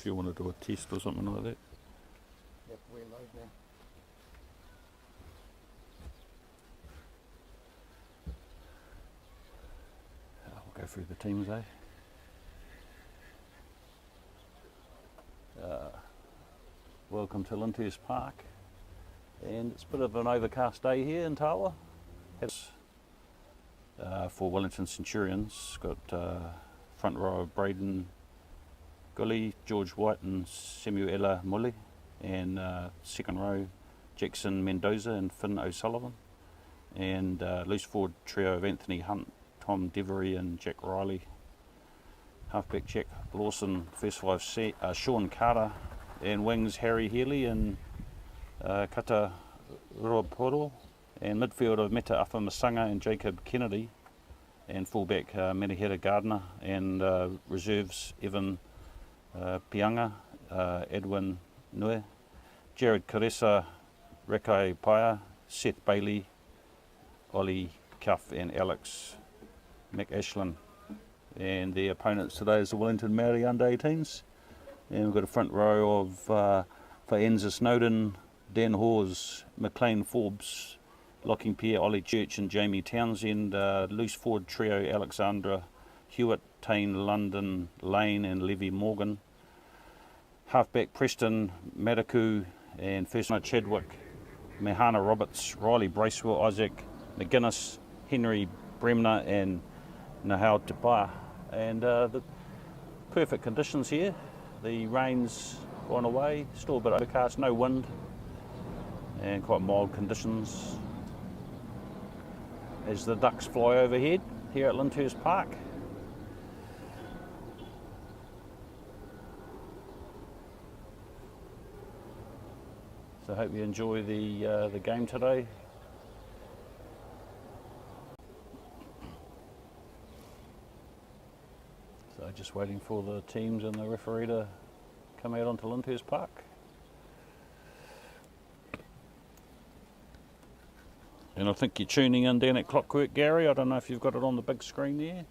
if you want to do a test or something like that. Yep, we're load now. We'll go through the teams, eh? Welcome to Lyndhurst Park, and it's a bit of an overcast day here in Tawa. For Wellington Centurions, got front row of Braden Gully, George White and Samuela Mully, and second row Jackson Mendoza and Finn O'Sullivan, and loose forward trio of Anthony Hunt, Tom Devery and Jack Riley. Halfback Jack Lawson, first five Sean Carter, and wings Harry Healy and Kata Ruaporo, and midfield of Meta Afa Masanga and Jacob Kennedy, and fullback Menahira Gardner, and reserves Evan Pianga, Edwin Nue, Jared Caressa, Rekai Paia, Seth Bailey, Ollie Cuff and Alex McAshlin. And the opponents today is the Wellington Māori under-18s, and we've got a front row of for Enza Snowden, Dan Hawes, McLean Forbes, Locking Pierre, Ollie Church and Jamie Townsend, loose forward trio Alexandra Hewitt, Tane London Lane and Levy Morgan, halfback Preston Madaku and first row Chadwick, Mehana Roberts, Riley Bracewell, Isaac McGuinness, Henry Bremner and Nahal Tapaya. And the perfect conditions here. The rain's gone away, still a bit overcast, no wind, and quite mild conditions as the ducks fly overhead here at Lyndhurst Park. So I hope you enjoy the game today. So just waiting for the teams and the referee to come out onto Lyndhurst Park. And I think you're tuning in down at Clockwork, Gary. I don't know if you've got it on the big screen there.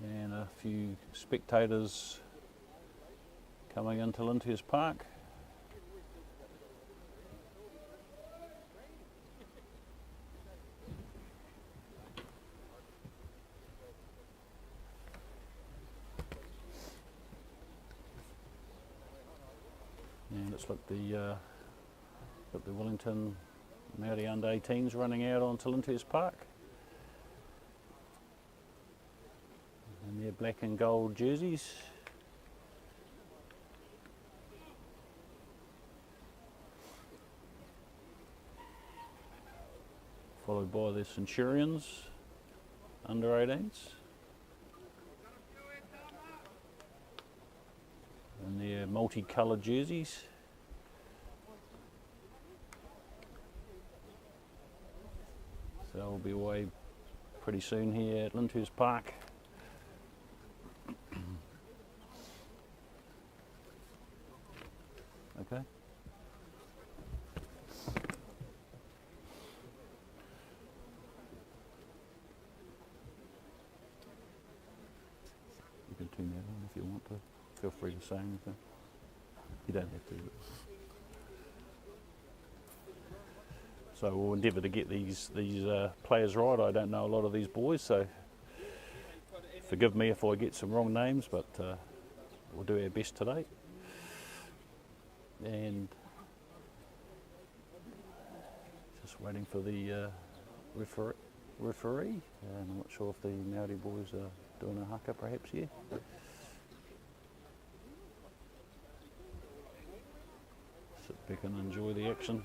And a few spectators coming into Lyndhurst Park. And it's like the Wellington Māori under-18s running out onto Lyndhurst Park. In their black and gold jerseys. Followed by the Centurions under-18s. In their multicoloured jerseys. So we'll be away pretty soon here at Lyndhurst Park. Okay. You can tune that on if you want to. Feel free to say anything. You don't have to. So we'll endeavour to get these players right. I don't know a lot of these boys, so forgive me if I get some wrong names, but we'll do our best today. And just waiting for the referee. And I'm not sure if the Māori boys are doing a haka perhaps here. Sit back and enjoy the action.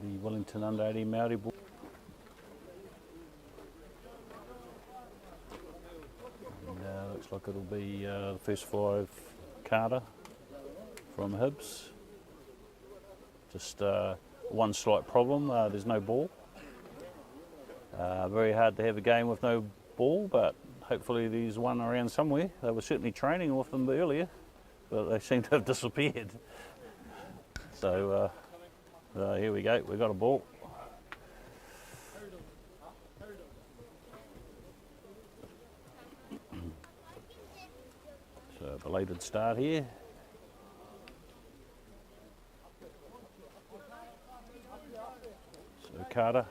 the Wellington under 18 Māori ball. And, looks like it'll be the first 5 Carter from Hibs. Just one slight problem, there's no ball. Very hard to have a game with no ball, but hopefully there's one around somewhere. They were certainly training with them earlier, but they seem to have disappeared. So here we go, we've got a ball. So belated start here. So Carter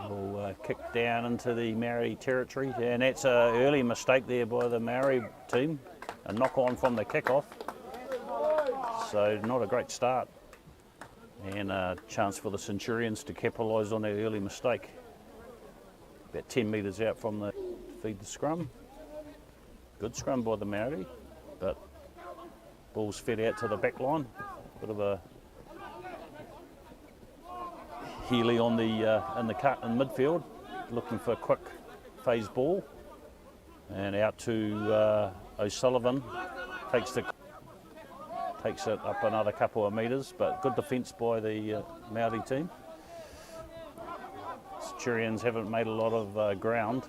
will kick down into the Māori territory, and that's an early mistake there by the Māori team, a knock on from the kick-off. So not a great start, and a chance for the Centurions to capitalise on their early mistake. About 10 metres out from the feed the scrum. Good scrum by the Māori, but ball's fed out to the back line. Bit of a Healy on the in the cut in midfield, looking for a quick phase ball, and out to O'Sullivan. Takes it up another couple of metres, but good defence by the Māori team. Centurions haven't made a lot of ground,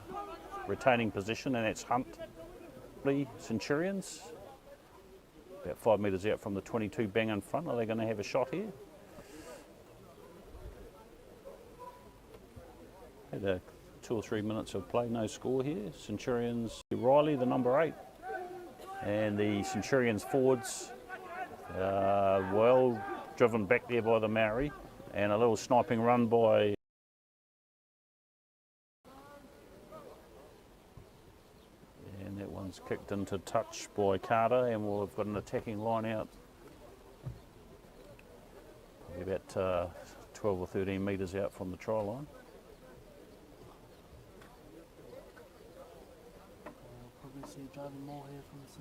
retaining position, and that's Hunt. Centurions, about 5 metres out from the 22 bang in front. Are they going to have a shot here? Had 2 or 3 minutes of play, no score here. Centurions, Riley, the number 8, and the Centurions forwards, well driven back there by the Māori, and a little sniping run by kicked into touch by Carter, and we've got an attacking line out probably about 12 or 13 metres out from the try line.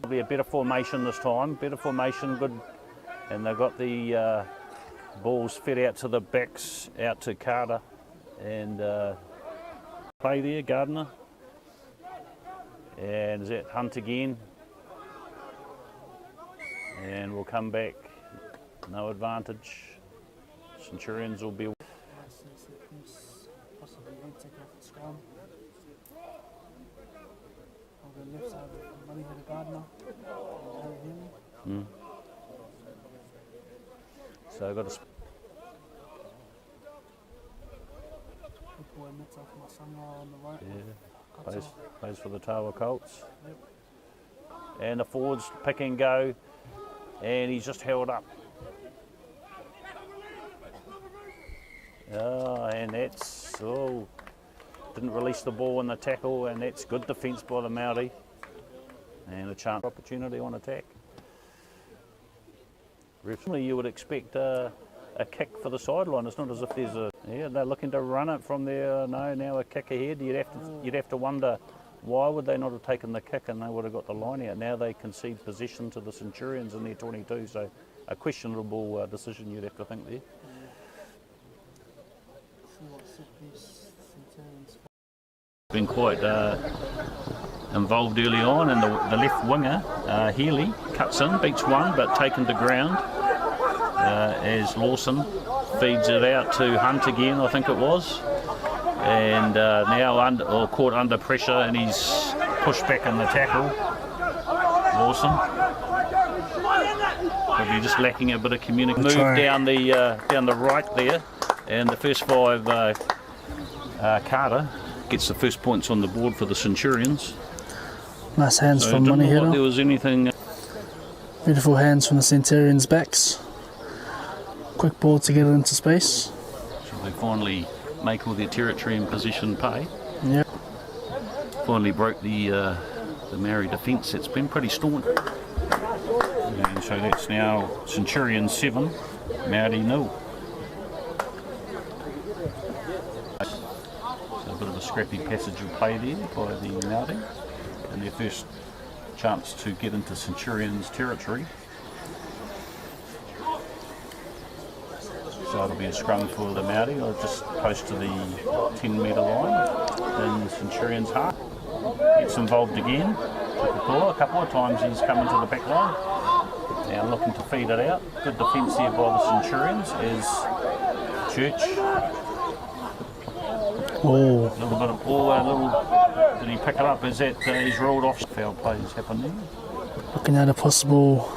Probably a better formation this time, better formation, good, and they've got the balls fed out to the backs, out to Carter, and play there, Gardner. And is that Hunt again, and we'll come back, no advantage. Centurions will be possibly won't take off the scrum. I'll go left side with Money Header Gardner and Harry Healy. So I've got a good boy mitts off my sunrise on the right. Yeah. Plays for the Tawa Colts. Yep. And the forwards pick and go, and he's just held up. And that's, didn't release the ball in the tackle, and that's good defence by the Māori. And a chance opportunity on attack. Recently you would expect a kick for the sideline. It's not as if there's a, they're looking to run it from there. No, now a kick ahead. You'd have to wonder why would they not have taken the kick and they would have got the line out. Now they concede possession to the Centurions in their 22, so a questionable decision you'd have to think there. Been quite involved early on, and the left winger, Healy, cuts in, beats one, but taken to ground as Lawson feeds it out to Hunt again, I think it was, and now caught under pressure, and he's pushed back in the tackle. Lawson, probably just lacking a bit of communication. Move down the right there, and the first 5, Carter gets the first points on the board for the Centurions. Nice hands from Money Header. There was anything. Beautiful hands from the Centurions' backs. Quick ball to get it into space. So they finally make all their territory and position pay. Yep. Finally broke the Māori defence. It's been pretty staunch. And so that's now Centurions 7, Māori 0. So a bit of a scrappy passage of play there by the Māori, and their first chance to get into Centurions territory. So it'll be a scrum for the Māori, or just close to the 10-metre line in Centurions' half. Gets involved again. A couple of times he's come into the back line. Now looking to feed it out. Good defence here by the Centurions is Church. Oh, A little bit of ball, did he pick it up? Is that he's rolled off? Foul plays happen there. looking at a possible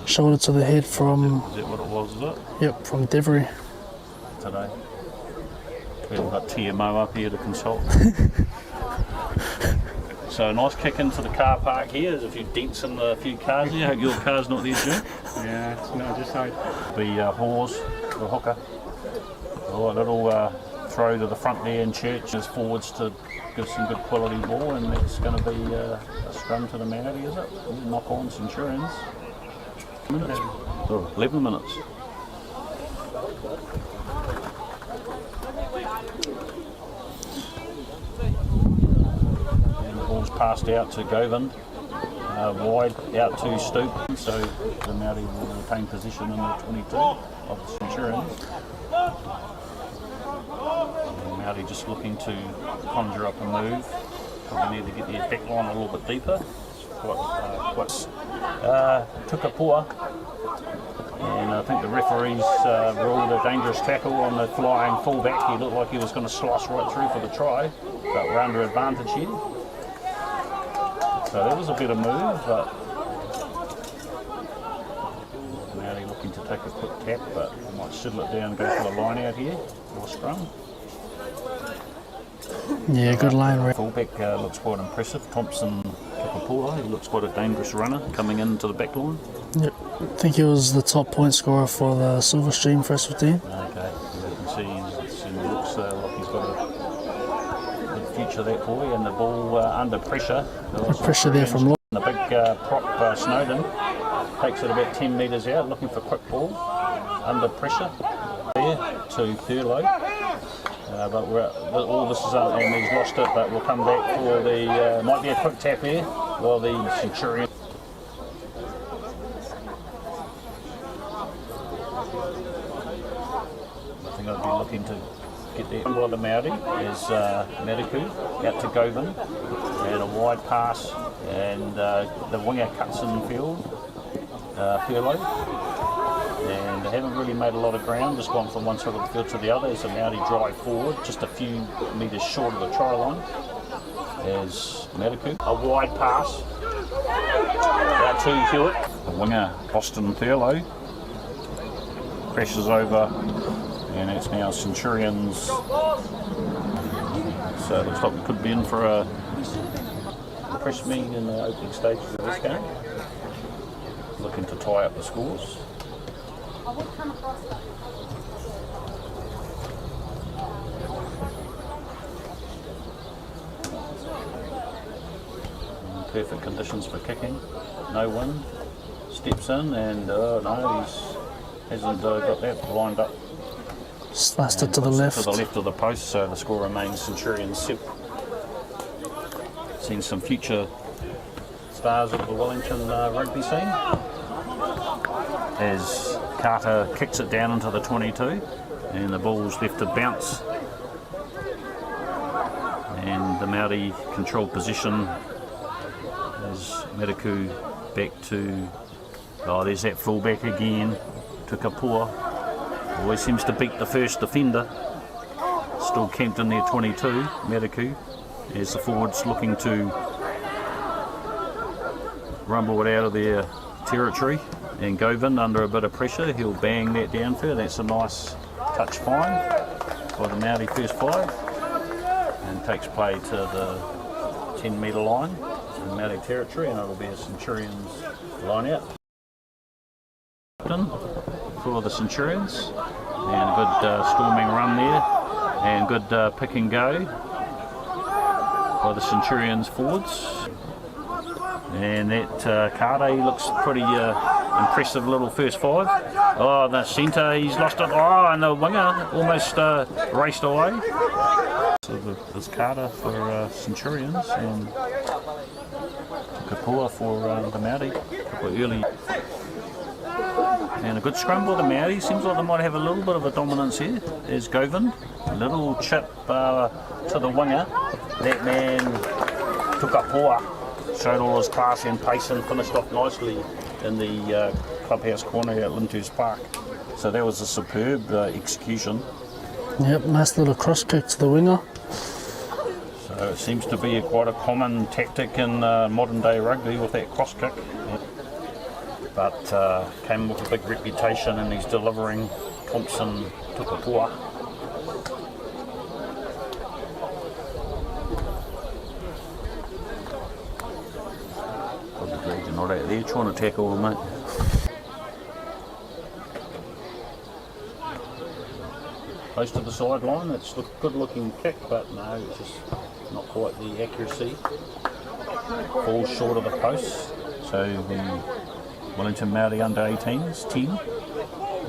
shoulder to the head from, Is that what it was, is it? yep, from Devery. Today. We've got TMO up here to consult. So a nice kick into the car park here. There's a few dents in a few cars here. Hope your car's not there, Jim. Yeah, it's not just like The Hawes, the hooker. Oh, a little throw to the front there, and Church is forwards to give some good quality ball, and that's going to be a scrum to the Māori, is it? Knock on Centurions. Minutes. Oh, 11 minutes. And the ball's passed out to Govind. Wide out to Stoop, so the Māori will retain position in the 22 of the Centurions. And Māori just looking to conjure up a move. Probably need to get their back line a little bit deeper. Took a poor, and I think the referees ruled a dangerous tackle on the flying fullback. He looked like he was going to slice right through for the try, but we're under advantage here. So that was a better move, but Māori looking to take a quick tap, but we might settle it down and go for the line out here, or scrum. Yeah, good line, Ray. Fullback looks quite impressive. Thompson Kapapua, he looks quite a dangerous runner coming into the back line. Yep. I think he was the top point scorer for the Silverstream first 15. Okay, you can see he looks like he's got a good future, that boy, and the ball under pressure. Pressure there from Law. The big prop Snowden takes it about 10 metres out, looking for quick ball under pressure there to Thurlow. But all this is and he's lost it, but we'll come back for the might be a quick tap here while the Centurion. I think I'd be looking to get there. While the Māori is Mediku out to Govind, and a wide pass, and the winger cuts in field, Thurlow. And they haven't really made a lot of ground, just gone from one side of the field to the other as the Māori drive forward, just a few metres short of the try line. As Mediku, a wide pass out to Hewitt. The winger, Boston Thurlow, crashes over, and it's now Centurions. So it looks like we could be in for a press meeting in the opening stages of this game. Looking to tie up the scores. Perfect conditions for kicking. No wind. Steps in, and no, he hasn't got that lined up. Sliced it to the left. To the left of the post, so the score remains Centurions 7. Seen some future stars of the Wellington rugby scene. As Carter kicks it down into the 22, and the ball's left to bounce, and the Māori control position as Mediku back to, there's that fullback again, to Kapua. Always seems to beat the first defender. Still camped in their 22, Mediku, as the forwards looking to rumble it out of their territory. And Govind under a bit of pressure, he'll bang that down for. That's a nice touch fine by the Māori first 5, and takes play to the 10-metre line in Māori territory, and it'll be a Centurions line out for the Centurions, and a good storming run there, and good pick and go by the Centurions forwards. And that Carter, he looks pretty impressive little first 5. Oh, the centre, he's lost it. Oh, and the winger almost raced away. So there's Carter for Centurions, and Kapua for the Māori. Early And a good scrum by the Māori. Seems like they might have a little bit of a dominance here. There's Govan. A little chip to the winger. That man took up Hoa. Showed all his class and pace and finished off nicely in the clubhouse corner at Lyndhurst Park. So that was a superb execution. Yep, nice little cross kick to the winger. So it seems to be quite a common tactic in modern day rugby with that cross kick. But came with a big reputation and he's delivering. Thompson Tukapua. You're not out there trying to tackle him, mate. Close to the sideline, it's a good looking kick, but no, it's just not quite the accuracy. Falls short of the post, so the Wellington Māori under 18s 10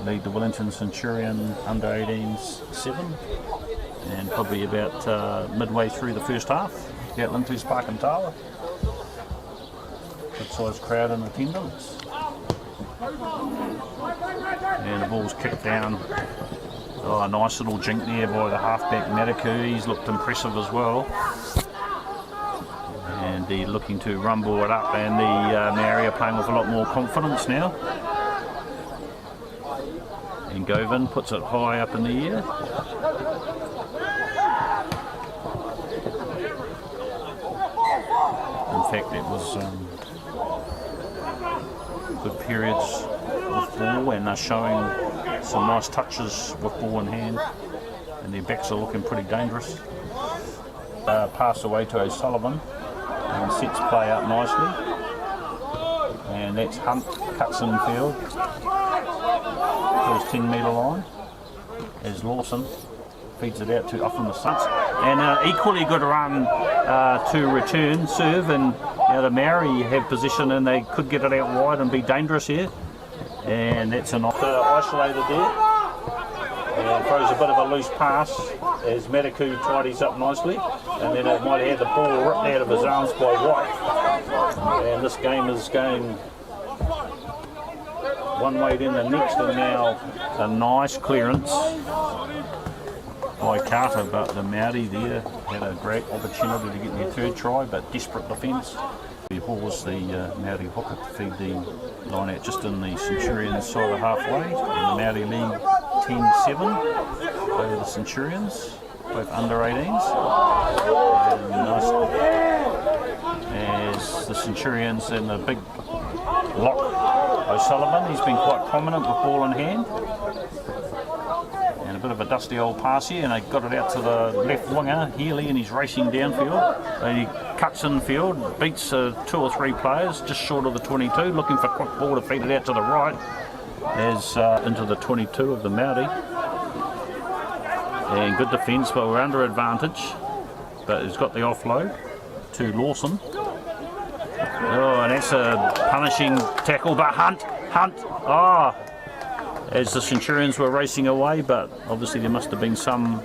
lead the Wellington Centurion under 18s 7, and probably about midway through the first half at Lyndhurst Park and Tawa. Good sized crowd in attendance, and the ball's kicked down. Oh, a nice little jink there by the halfback Mataku. He's looked impressive as well. And they're looking to rumble it up, and the Māori are playing with a lot more confidence now. And Govan puts it high up in the air. In fact, it was good periods with ball, and they're showing some nice touches with ball in hand, and their backs are looking pretty dangerous. Pass away to O'Sullivan and sets play up nicely, and that's Hunt, cuts in field to his 10 metre line as Lawson feeds it out to off from the Suns, and equally good run to return serve, and now the Māori have position and they could get it out wide and be dangerous here. And that's an isolated there, and throws a bit of a loose pass as Mataku tidies up nicely, and then it might have the ball ripped out of his arms by White, and this game is going one way then the next, and now a nice clearance by Carter, but the Māori there had a great opportunity to get their third try, but desperate defence. He hauls the Māori hooker to feed the line out just in the Centurions side of halfway, and the Māori lead 10-7 over the Centurions, both under 18s. And nice as the Centurions in the big lock O'Sullivan, he's been quite prominent with ball in hand. And a bit of a dusty old pass here, and they got it out to the left winger, Healy, and he's racing downfield. And he cuts infield, beats 2 or 3 players just short of the 22, looking for quick ball to feed it out to the right, as into the 22 of the Māori. And good defence, but we're under advantage. But he's got the offload to Lawson. Oh, and that's a punishing tackle, but Hunt, oh! As the Centurions were racing away, but obviously there must have been some.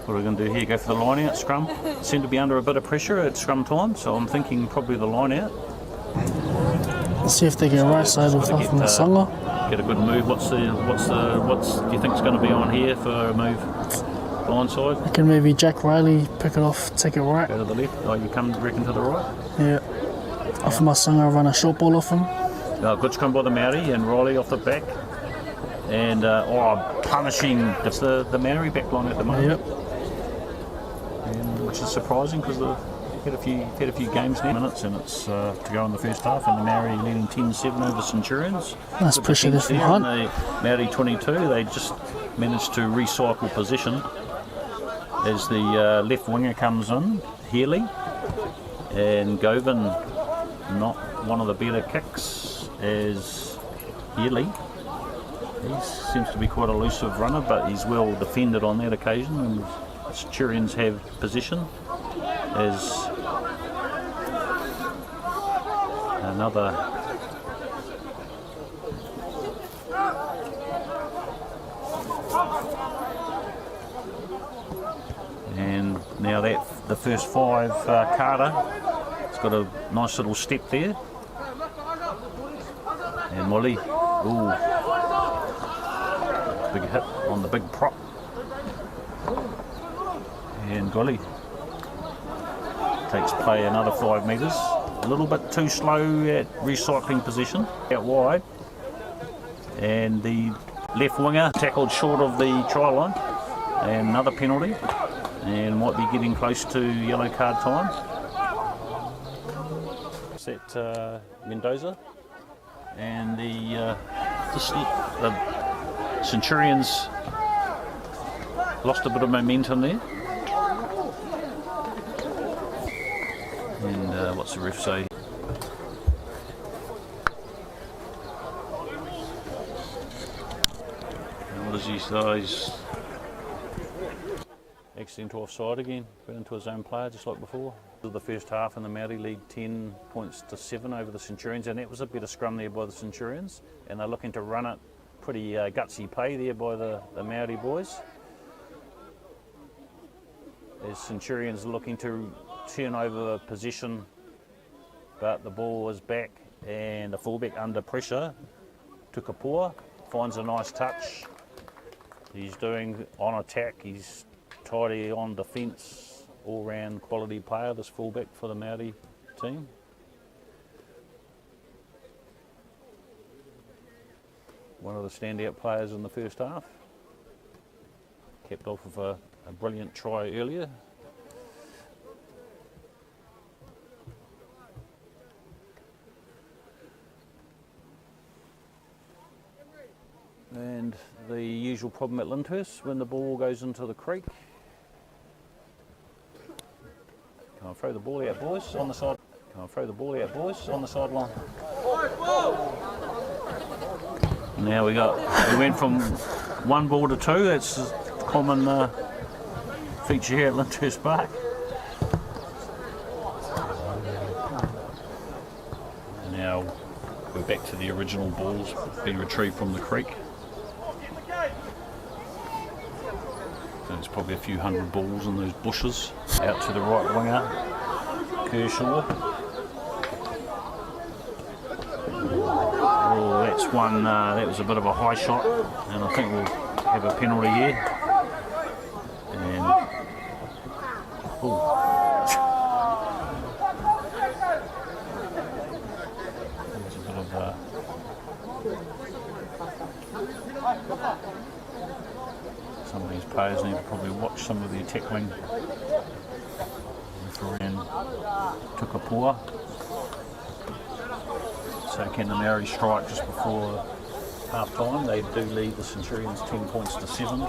What are we going to do here? Go for the line out, scrum? Seem to be under a bit of pressure at scrum time, so I'm thinking probably the line out. Let's see if they get right side with off from the Sanga. Get a good move. What's do you think's going to be on here for a move? Blindside. I can maybe Jack Riley pick it off, take it right. Go to the left. Oh, you come reckon to the right? Yeah. Off my Sanga, run a short ball off him. Good scrum by the Māori, and Riley off the back. And punishing the Māori back line at the moment. Yep. And, which is surprising because they've had a few games now, minutes, and it's to go in the first half, and the Māori leading 10-7 over Centurions. Nice pressure there from Hunt. The Māori 22, they just managed to recycle position as the left winger comes in, Healy, and Govan, not one of the better kicks as Healy. He seems to be quite a elusive runner, but he's well defended on that occasion, and the Centurions have position as another Now that the first 5 Carter, it's got a nice little step there. And Molly, ooh, big hit on the big prop. And Golly takes play another 5 metres. A little bit too slow at recycling position, out wide. And the left winger tackled short of the try line. And another penalty. And might be getting close to yellow card time. Set Mendoza. And the Centurions lost a bit of momentum there. And what's the ref say? And what does he say? He's accidental offside again. Went into his own player just like before. The first half and the Māori lead 10 points to 7 over the Centurions, and that was a better scrum there by the Centurions, and they're looking to run it pretty gutsy play there by the Māori boys. As Centurions looking to turn over possession, but the ball was back and the fullback under pressure. Tukapua finds a nice touch. He's doing on attack, he's tidy on defence. All-round quality player, this fullback for the Māori team. One of the standout players in the first half. Capped off with a brilliant try earlier. And the usual problem at Lyndhurst when the ball goes into the creek. Can't throw the ball out, boys, on the side. Can't throw the ball out, boys, on the sideline. Now we went from 1 ball to 2. That's a common feature here at Lyndhurst Park. Now we're back to the original balls being retrieved from the creek. There's probably a few hundred balls in those bushes. Out to the right winger, Kershaw. Oh, that's one, that was a bit of a high shot, and I think we'll have a penalty here. And, oh. There's a bit of some of these players need to probably watch some of the tackling. And Tukapua. So can the Māori strike just before half time? They do lead the Centurions 10 points to 7.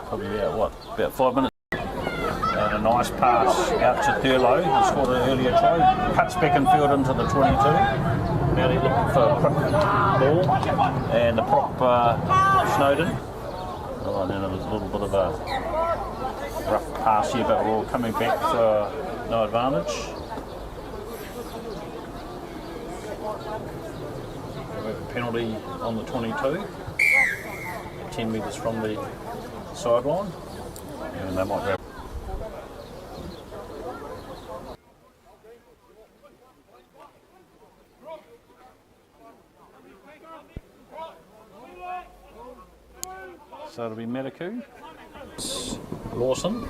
Probably about 5 minutes. And a nice pass out to Thurlow, who scored an earlier try. Cuts back in field into the 22. Māori looking for a quick ball. And the prop Snowden. Oh, and then there was a little bit of a rough pass here, but we're all coming back for no advantage. We have a penalty on the 22, 10 metres from the sideline, and they might grab. So it'll be Medicu. Lawson,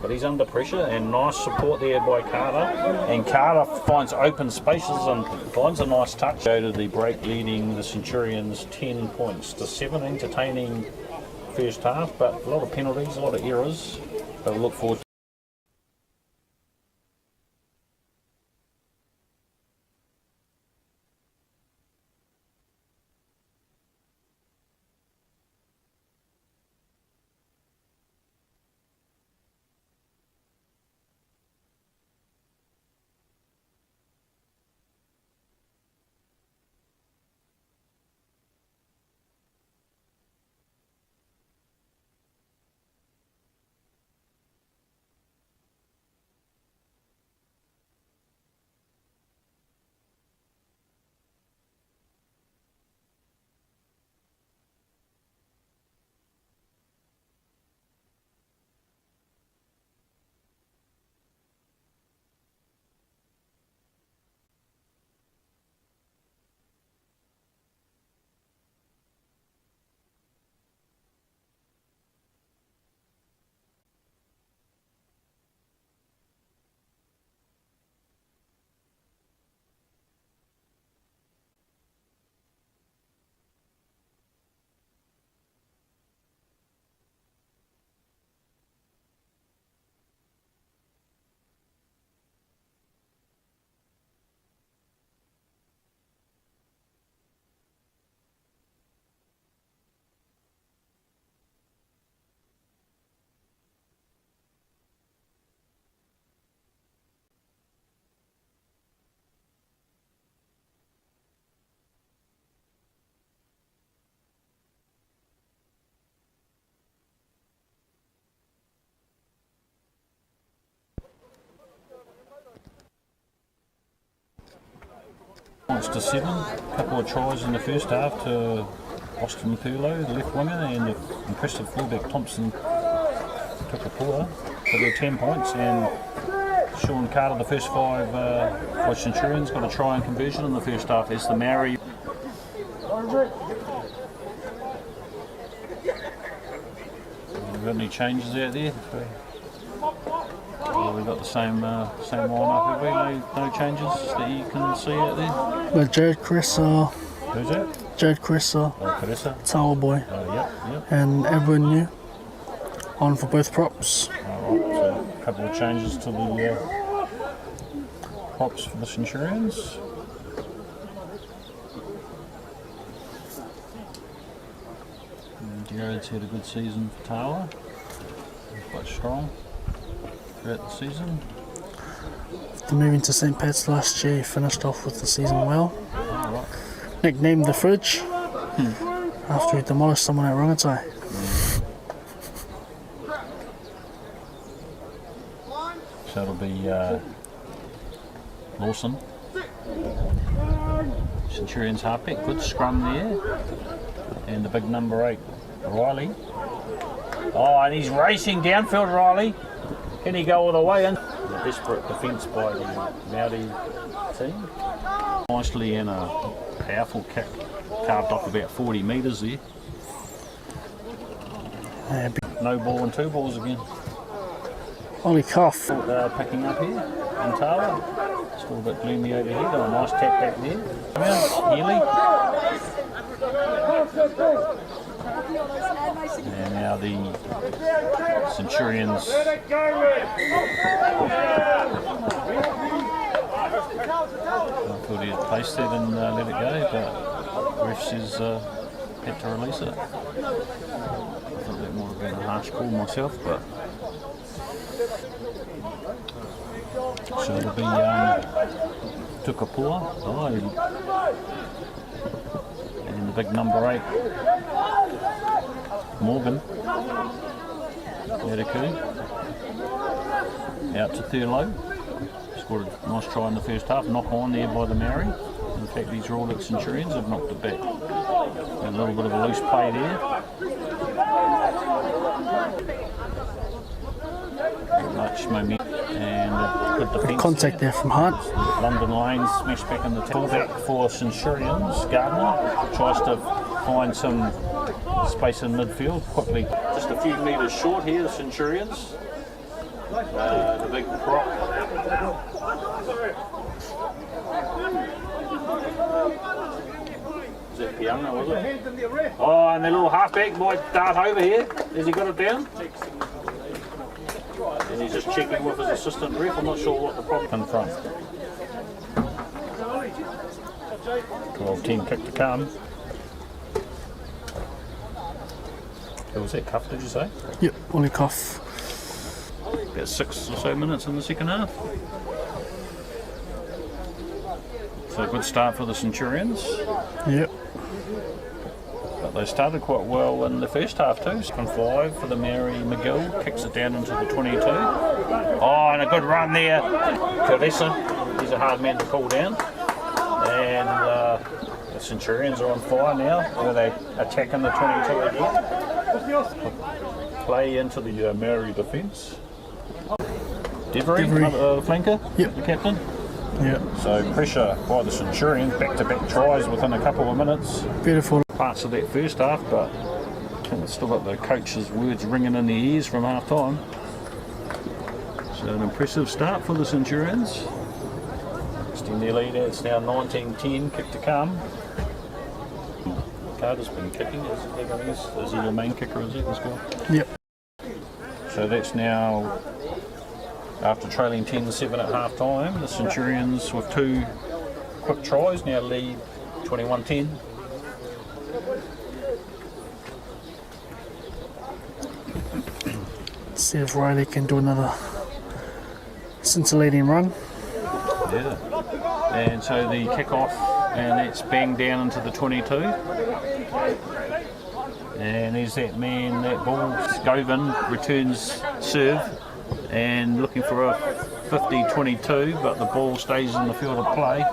but he's under pressure, and nice support there by Carter, and Carter finds open spaces and finds a nice touch. Go to the break, leading the Centurions 10 points to 7. Entertaining first half, but a lot of penalties, a lot of errors, but we'll look forward to Points to 7, a couple of tries in the first half to Austin Thurlow, the left winger, and the impressive fullback Thompson took a puller for their 10 points, and Sean Carter, the first 5 for Centurions, got a try and conversion in the first half as the Māori. Got any changes out there? We've got the same line-up, have we? No changes that you can see out there? With Jared Carissa, Who's that? Jared Carissa, Carissa. Tawa Boy, Yep. and Edwin New on for both props. Alright, so a couple of changes to the props for the Centurions. Jared's had a good season for Tawa. He's quite strong throughout the season. After moving to St. Pat's last year, he finished off with the season well. Alright. Nicknamed the Fridge after he demolished someone at Rangatai. So it'll be Lawson. Centurions halfback, good scrum there. And the big number 8, Riley. Oh, and he's racing downfield, Riley. Can he go all the way in? The desperate defence by the Māori team. Nicely, and a powerful kick, carved off about 40 metres there. No ball and 2 balls again. Holy cough. Picking up here in Tawa. Still a bit gloomy over here. Got a nice tap back there. Healy. And now the Centurions. I thought he had placed it and let it go, but ref says had to release it. I thought that might have been a harsh call myself, but so it'll be Tukapua. Oh, and the big number 8, Morgan. Mediku. Out to Thurlow. Scored a nice try in the first half. Knock on there by the Māori. In fact, these Royal Centurions have knocked it back. And a little bit of a loose play there. Not much momentum. And good defence. Contact there from Hunt. London Lanes smashed back in the fullback for Centurions. Gardner tries to find some space in midfield quickly. Just a few metres short here, the Centurions. The big prop. Is that Pianga, was it? Oh, and the little halfback might dart over here. Has he got it down? And he's just checking with his assistant ref. I'm not sure what the problem in front. 12-10 kick to come. Who was that, Cuff, did you say? Yep, only cough. About 6 or so minutes in the second half. So a good start for the Centurions. Yep. But they started quite well in the first half too. Second 5 for the Māori. McGill kicks it down into the 22. Oh, and a good run there. Carissa, he's a hard man to pull down. And the Centurions are on fire now. Where they attacking the 22 again. Play into the Māori defence. Devery, the flanker, yep. The captain. Yeah. So pressure by the Centurions, back-to-back tries within a couple of minutes. Beautiful. Parts of that first half, but I think it's still got the coach's words ringing in their ears from half time. So an impressive start for the Centurions. Extend their lead, it's now 19-10, kick to come. Carter's been kicking, is he your main kicker, is it, as well? Yep. So that's now, after trailing 10-7 at half time, the Centurions with 2 quick tries now lead 21-10. See if Riley can do another scintillating run. Yeah. And so the kick-off, and it's banged down into the 22. And there's that man, that ball. Scovin returns serve and looking for a 50-22, but the ball stays in the field of play.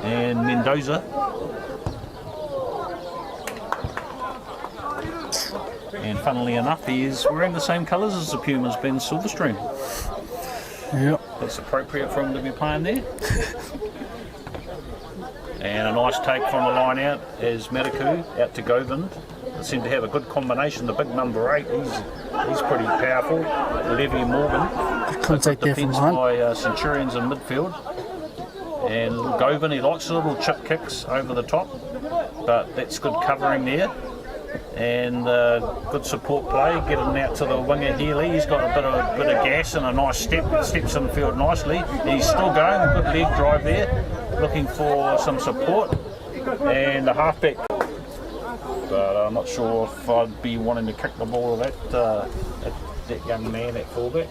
and Mendoza. And funnily enough, he is wearing the same colours as the Pumas, Ben Silverstream. Yep. That's appropriate for him to be playing there. And a nice take from the line out is Mediku out to Govind. They seem to have a good combination. The big number 8, he's pretty powerful. Levy Morgan. Good contact there from Defence Hunt. by Centurions in midfield. And Govind, he likes the little chip kicks over the top, but that's good covering there. And good support play, getting out to the winger Healy. He's got a bit of gas and a nice steps in the field nicely. He's still going, a good leg drive there, looking for some support. And the halfback, but I'm not sure if I'd be wanting to kick the ball at that young man at fullback.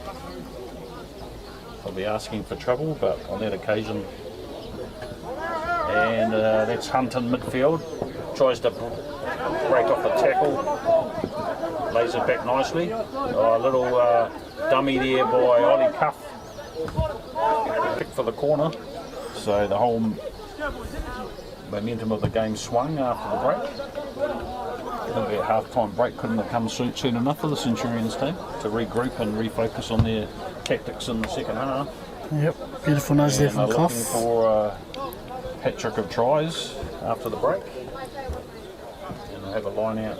I'll be asking for trouble, but on that occasion. And that's Hunt in midfield, tries to break off the tackle, lays it back nicely. A little dummy there by Ollie Cuff. Kick for the corner. So the whole momentum of the game swung after the break. I think that half-time break couldn't have come soon enough for the Centurions team to regroup and refocus on their tactics in the second half. Yep, beautiful nose there from Looking Koff. for a hat-trick of tries after the break. Have a line out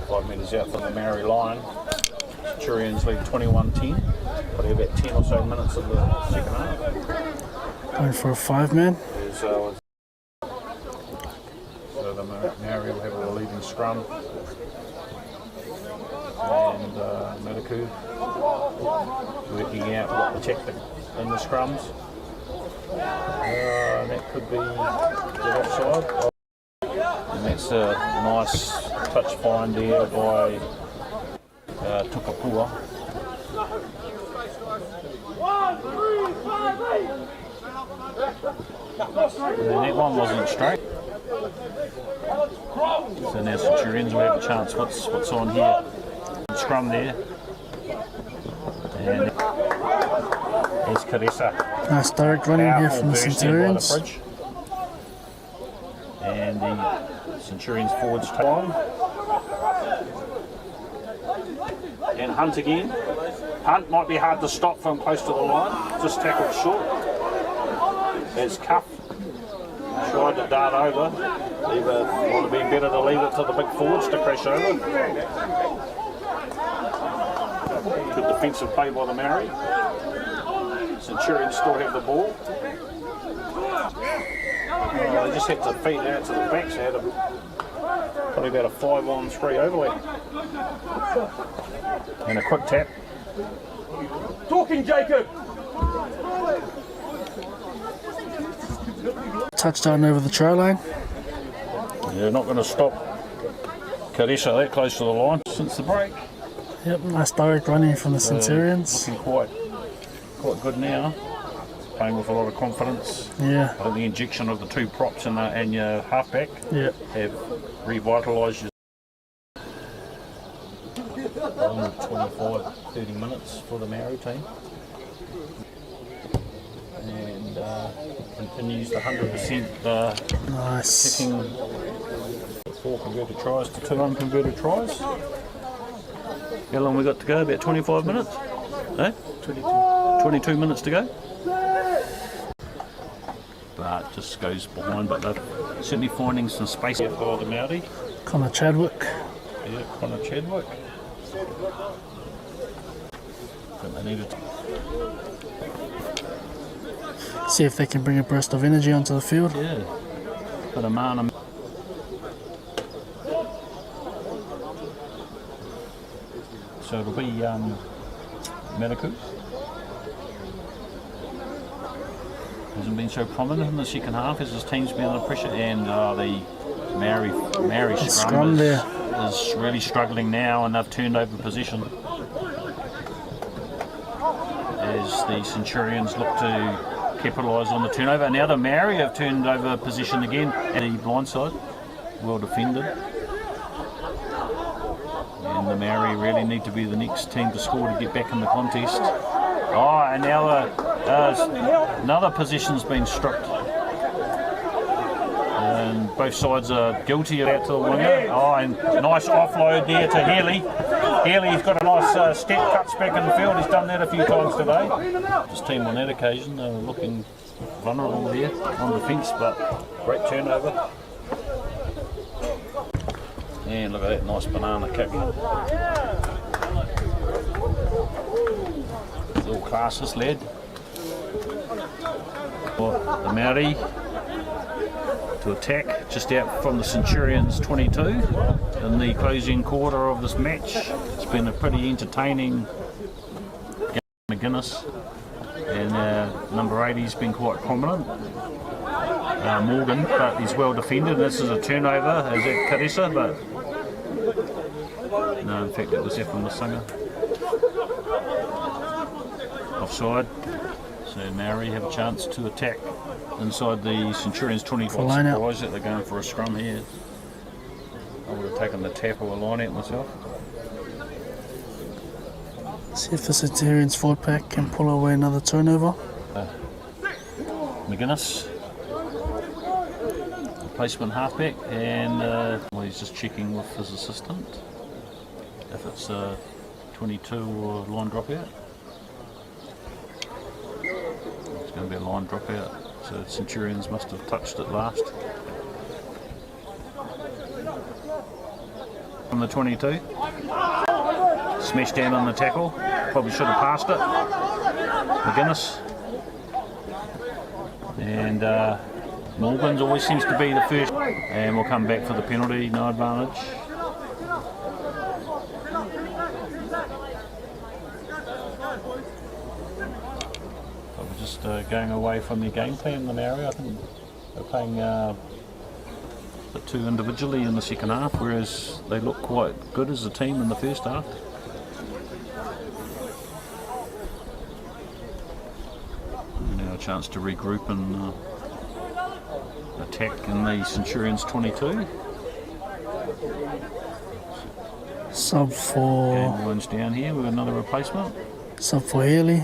5 metres out from the Maori line. Centurions lead 21-10. Probably about 10 or so minutes of the second half. Going for a 5-man. So the Maori will have a leading scrum. And Mediku working out what the tactic in the scrums. That could be the offside. And that's a nice touch find there by Tukapua. And that one wasn't straight. So now Centurions will have a chance. What's on here? Scrum there. And there's Caressa. Nice direct running here from the Centurions. And the Centurions forwards take on. And Hunt again. Hunt might be hard to stop from close to the line. Just tackled short. There's Cuff. Tried to dart over. Would have been better to leave it to the big forwards to crash over. Good defensive play by the Maori. Centurions still have the ball. They just had to feed it out to the backs. They had probably about a 5-on-3 overlap. And a quick tap. Talking, Jacob! Touchdown over the try line. They're not going to stop Caressa that close to the line since the break. Yep, nice direct running from the Centurions. Looking quite good now. Playing with a lot of confidence. Yeah. I think the injection of the 2 props and your halfback Yep. have revitalised your 25-30 minutes for the Maori team. And continues the 100% Nice. kicking 4 converted tries to 2 unconverted tries. How long we got to go? About 25 minutes? Eh? 22 minutes to go. But just goes behind, but they're certainly finding some space here for the Māori. Connor Chadwick. Yeah, Connor Chadwick. But they needed to See if they can bring a burst of energy onto the field. yeah. But a man. So it'll be Mediku. Hasn't been so prominent in the second half as his team's been under pressure, and the Maori scrum is really struggling now, and they've turned over possession as the Centurions look to capitalise on the turnover. Now the Maori have turned over position again at the blind side, well defended. And the Maori really need to be the next team to score to get back in the contest. Oh, and now another position's been stripped. And both sides are guilty of that to the winger. Oh, and nice offload there to Healy. Healy's got a nice step, cuts back in the field. He's done that a few times today. His team on that occasion, they were looking vulnerable there on defence, but great turnover. And look at that nice banana kick. Little classes lad. The Māori to attack just out from the Centurions 22 in the closing quarter of this match. It's been a pretty entertaining game. McGuinness and number 80's been quite prominent. Morgan, but he's well defended. This is a turnover, is that Karisa, but no, in fact it was F on the singer. Offside. So Māori have a chance to attack inside the Centurions 25. Surprised that they're going for a scrum here. I would have taken the tap or a line out myself. See if the Centurions forward pack can pull away another turnover. McGuinness, replacement halfback, and well, he's just checking with his assistant if it's 22 or line dropout. It's going to be a line dropout, so Centurions must have touched it last. From the 22, smashed down on the tackle, probably should have passed it. McGuinness. And Morgan's always seems to be the first, and we'll come back for the penalty, no advantage. But we're just going away from their game plan, the Māori. I think they're playing the two individually in the second half, whereas they look quite good as a team in the first half. Now a chance to regroup and attack in the Centurions 22. Sub for... Game one's down here with another replacement. Sub for Healy.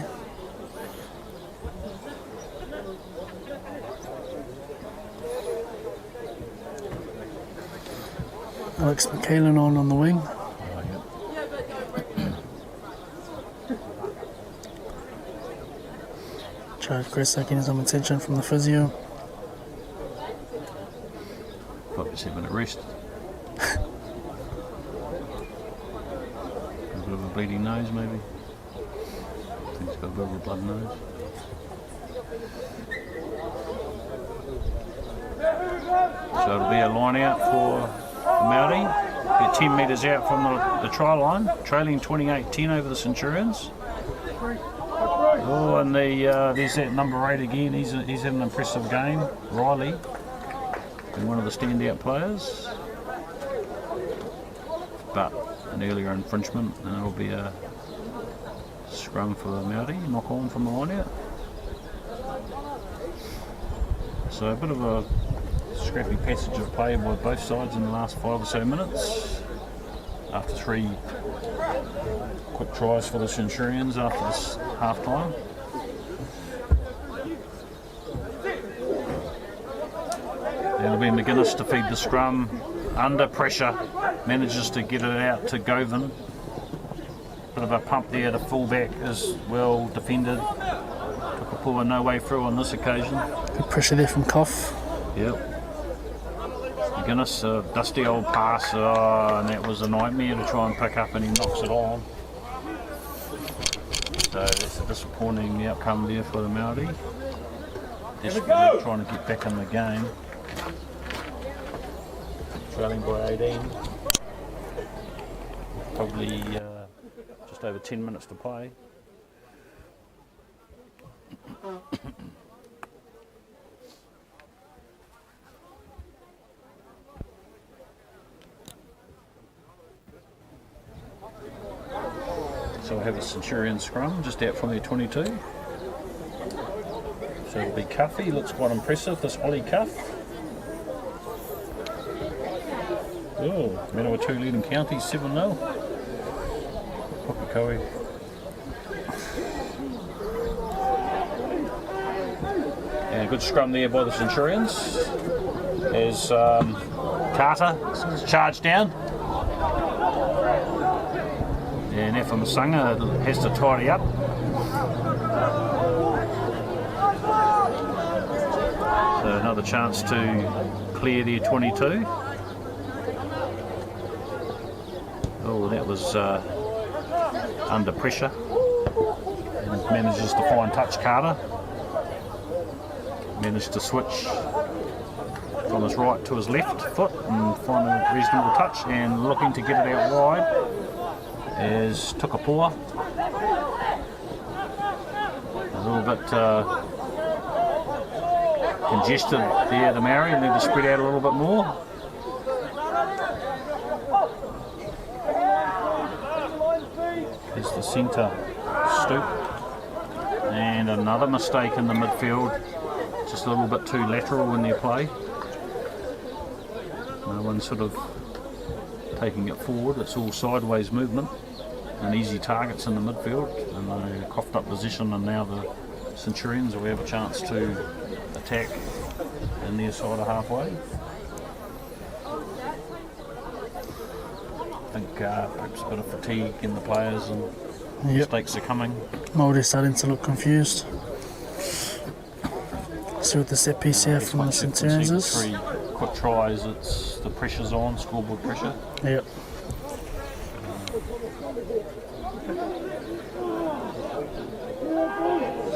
Alex McCallan on the wing. Jared Gressack getting some attention from the physio. Probably 7 at rest. A bit of a bleeding nose maybe. I think he's got a bit of a blood nose. So it'll be a line out for Māori. They're 10 metres out from the try line, trailing 28-10 over the Centurions. Oh, and there's that number 8 again. He's had an impressive game. Riley, been one of the standout players. But an earlier infringement, and it'll be a scrum for the Māori, knock on from the line out. So a bit of a scrappy passage of play by both sides in the last 5 or so minutes. After 3 quick tries for the Centurions after this half time. It'll be McGuinness to feed the scrum under pressure, manages to get it out to Govan. Bit of a pump there to fullback, is well defended. Took a pull and no way through on this occasion. Good pressure there from Koff. Yep. McGuinness, a dusty old pass, and that was a nightmare to try and pick up, and he knocks it on. So that's a disappointing outcome there for the Māori. Desperately trying to get back in the game. Trailing by 18. Probably just over 10 minutes to play. So we have a Centurion scrum just out from their 22. So it'll be Cuffy, looks quite impressive, this Ollie Cuff. Oh, Manawatu leading county 7-0. Pukekohe. And a good scrum there by the Centurions. as Carter charged down. And Efamasanga has to tidy up. So another chance to clear their 22. Oh, that was under pressure. And manages to find touch Carter. Managed to switch from his right to his left foot and find a reasonable touch, and looking to get it out wide is Tukapua. A little bit congested there, the Māori, and need to spread out a little bit more. There's the centre stoop, and another mistake in the midfield, just a little bit too lateral in their play. No one's sort of taking it forward, it's all sideways movement and easy targets in the midfield, and a coughed up position, and now the Centurions will have a chance to attack in their side of halfway. I think perhaps a bit of fatigue in the players, and mistakes are coming. Māori starting to look confused. See what the set piece here from the Centurions is. 3 quick tries, it's the pressure's on, scoreboard pressure. Yep.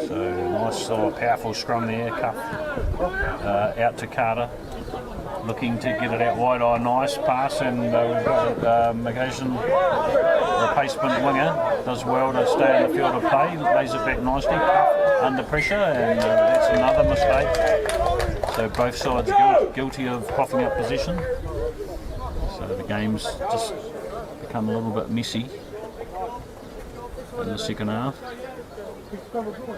So nice powerful scrum there, Cuff out to Carter, looking to get it out wide. Oh, nice pass, and we've got occasion replacement winger, does well to stay in the field of play, lays it back nicely, Cuff under pressure, and that's another mistake. So both sides guilty of coughing up position. So the game's just become a little bit messy in the second half. So we've got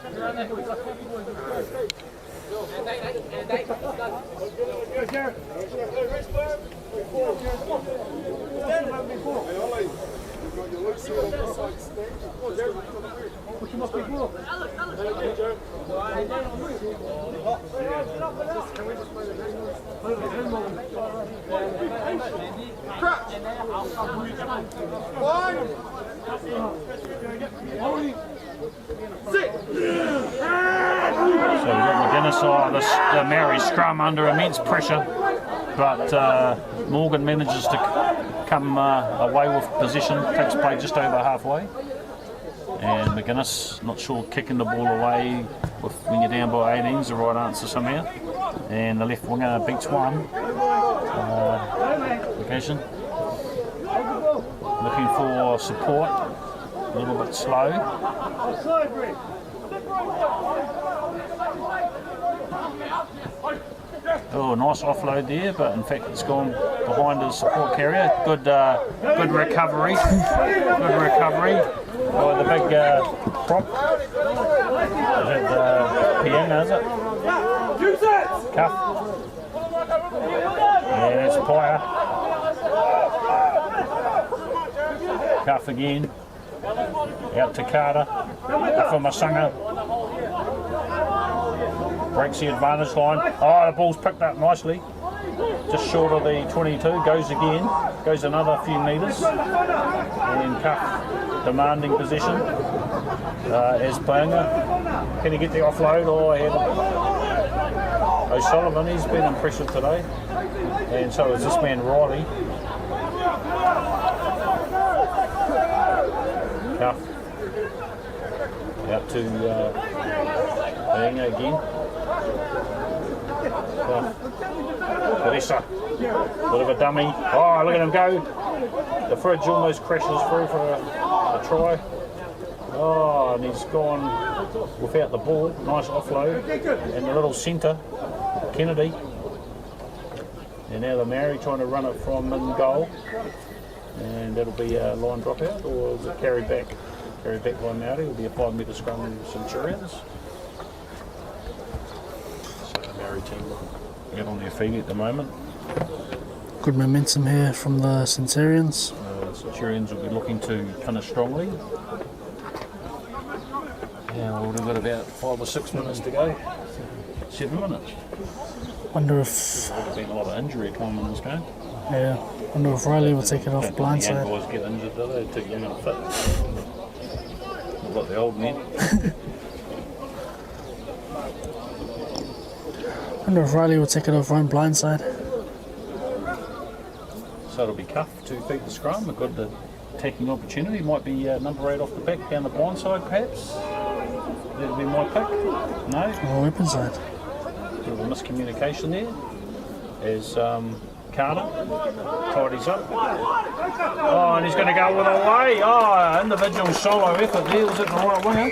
McGuinness, the Māori scrum under immense pressure, but Morgan manages to come away with possession, takes play just over halfway, and McGuinness, not sure, kicking the ball away when you're down by 18 is the right answer somehow, and the left winger beats one occasion. Looking for support, a little bit slow. Oh, nice offload there, but in fact it's gone behind his support carrier. Good recovery. Good recovery by the big prop. Is it Pianga, is it? Cuff. Yeah, it's Pyre. Cuff again. Out to Carter. Efamasanga. Breaks the advantage line. Oh, the ball's picked up nicely. Just short of the 22. Goes again. Goes another few metres. And Cuff demanding position. As Pianga. Can he get the offload? Oh, ahead. O'Sullivan, he's been impressive today. And so is this man Riley. Cuff. Out to Pianga again. Teresa, bit of a dummy. Oh, look at him go. The fridge almost crashes through for a try. Oh, and he's gone without the ball. Nice offload. And the little centre, Kennedy. And now the Māori trying to run it from mid-goal. And that'll be a line dropout, or is it carried back? Carried back by Māori. It'll be a 5 metre scrum Centurions. So the Māori team get on their feet at the moment. Good momentum here from the Centurions. Centurions will be looking to finish strongly. Yeah, we've got about 5 or 6 minutes to go. 7 minutes. Wonder if, There's been a lot of injury at time in this game. yeah, wonder if Riley will take it off Don't think the young blindside. boys get injured, do they? Too young and fit. Not like the old men. Wonder if Riley will take it off run blindside. So it'll be Cuff, 2 feet the scrum. A good attacking opportunity. Might be number 8 off the back, down the blind side perhaps. That'll be my pick. No, Or weapon side. bit of a miscommunication there. As Carter tidies up. Oh, and he's going to go with away. Oh, individual solo effort there. Was it the right winger?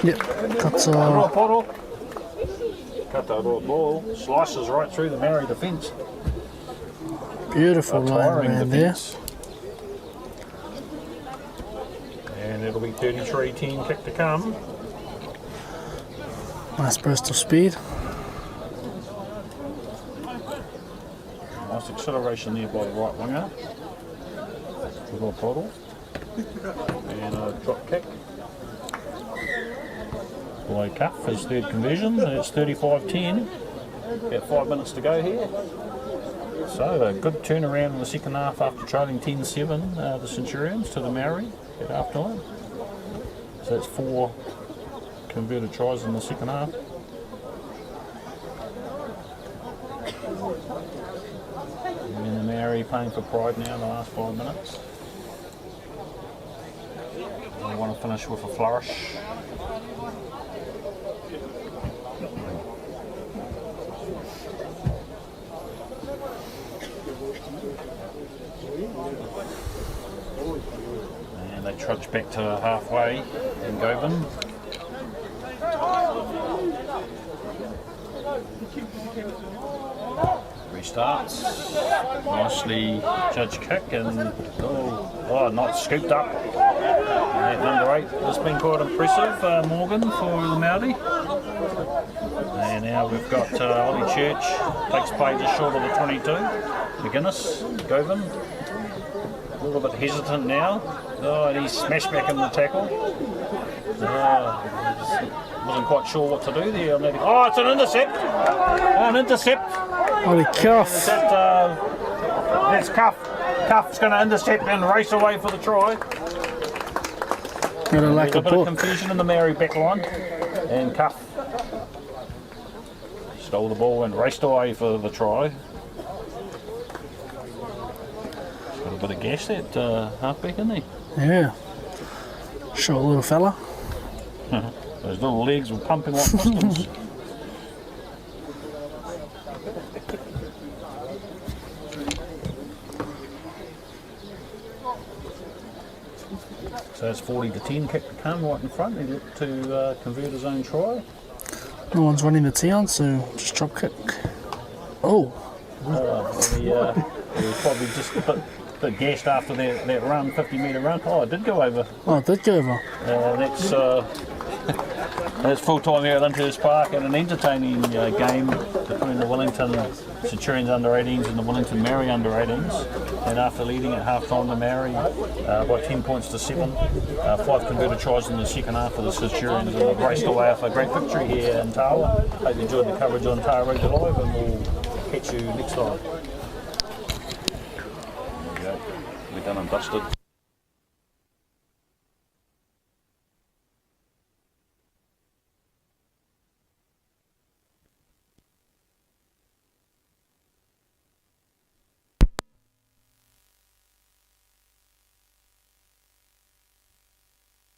Yep, cut Roa Poro. Cut that raw ball. Slices right through the Māori defence. beautiful line Tiring man there. defence. And it'll be 33-10 kick to come. Nice burst of speed. Nice acceleration there by the right winger. Roa Poro. And a drop kick. By Cuff, his third conversion. It's 35-10. About 5 minutes to go here. So a good turnaround in the second half after trailing 10-7, the Centurions to the Māori at half time. So that's 4 converted tries in the second half. And the Māori playing for pride now in the last 5 minutes. They want to finish with a flourish. And they trudge back to halfway in Govan. Restarts. Nicely judge kick and not scooped up. And number 8 has been quite impressive, Morgan for the Māori. And now we've got Ollie Church, takes play just short of the 22. McGuinness, Govan. A little bit hesitant now. Oh, and he's smashed back in the tackle. Wasn't quite sure what to do there. Oh, it's an intercept. An intercept. Holy Cuff. That's Cuff. Cuff's going to intercept and race away for the try. Got a lack There's a of bit of book. confusion in the Māori back line. And Cuff stole the ball and raced away for the try. Got a bit of gas that halfback, isn't he? Yeah. Short little fella. Those little legs were pumping like pistons. So it's 40-10 kick to come right in front. He looked to convert his own try. No one's running the tee on, so just drop kick. Oh, He was probably just a bit gassed after that run, 50-metre run. Oh, it did go over. oh, it did go over. That's full time here at Lyndhurst Park and an entertaining game between the Wellington Centurions under-18s and the Wellington Māori under-18s. And after leading at half-time, the Māori by 10 points to 7, 5 converted tries in the second half for the Centurions, and they've raced away off a great victory here in Tawa. Hope you enjoyed the coverage on Tawa Radio Live, and we'll catch you next time. There we go. We're done and dusted.